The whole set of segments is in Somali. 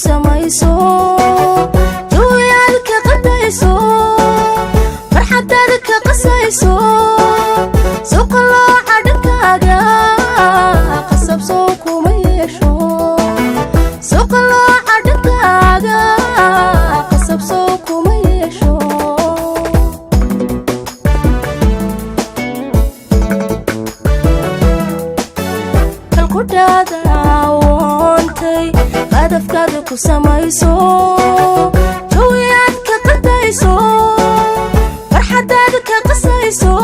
samayso jooyalka qadayso farxadaada ka qasayso suqlo cadkaaga qasab soo kuma yeesho suqlo cadkaaga qasab soo kuma yeesho kalkudada woontay qadafkaada ku samayso jooyalka qadayso farxadaada ka qasayso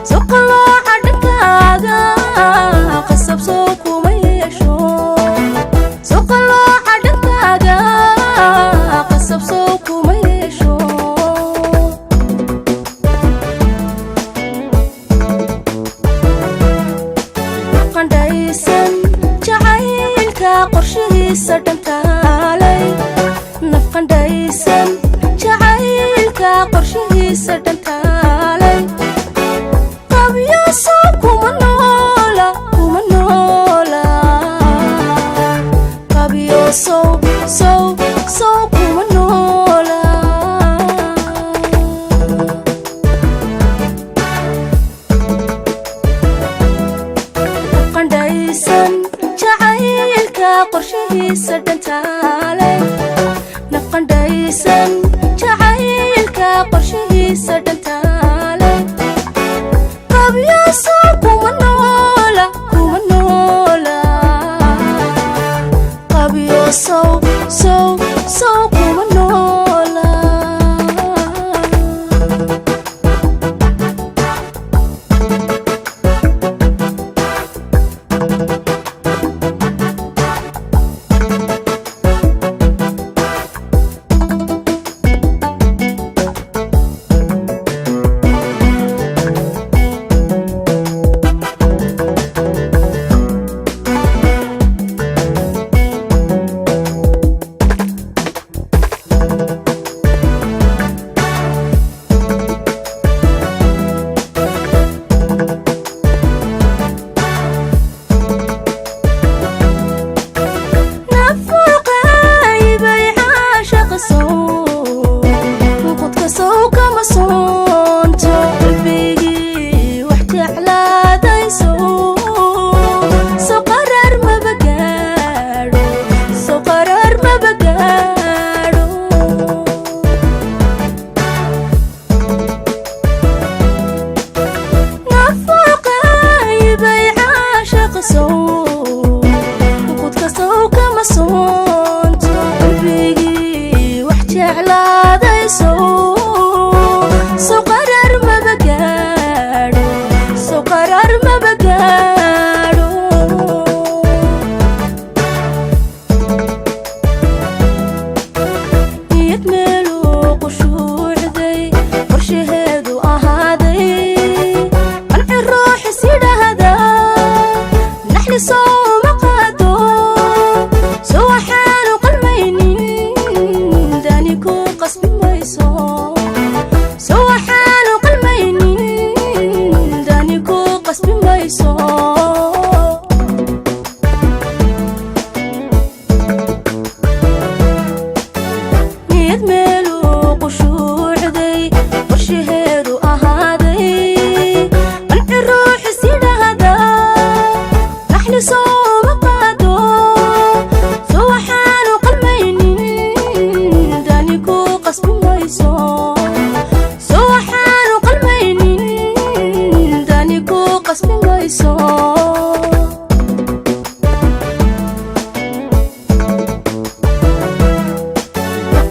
suqlo cadkaaga qasab soo kuma yeesho suqlo cadkaaga qasab soo kuma yeesho qandaysan jacaylka qorshihiisa dhantaalay nafqandaysan jacaylka qorshihiisa dhantaalay qabyo soo kuma noola qabyo soo kuma noola nafqandaysan jacaylka qorshihiisa dhantaalay nafqandaysan jacaylka qorshihiisa dhantaalay qabyo soo kuma noola qabyo soo kuma noola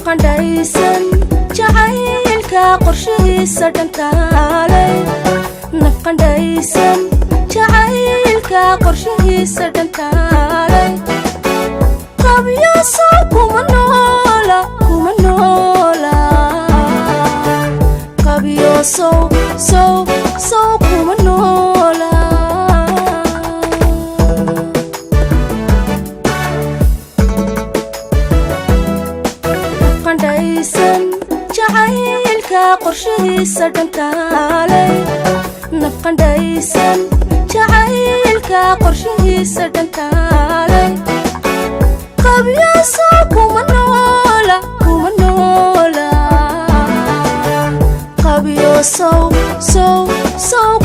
qandaysan jacaylka qorshihiisa dhantaalay nafqandaysan jacaylka qorshihiisa dhantaalay qabyo soo kuma noola qabyo soo kuma noola qandaysan jacaylka qorshihiisa dhantaalay nafqandaysan jacaylka qorshihiisa dhantaalay qabyaso kuma noola qabyaso so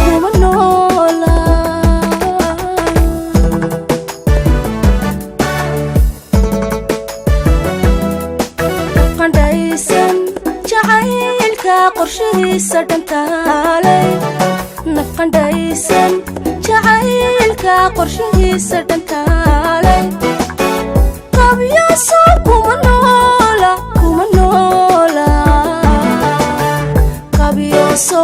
kuma noola qandaysan jacaylka qorshihiisa dhantaalay nafqandaysan jacaylka qorshihiisa dhantaalay qabyaso kuma noola qabyaso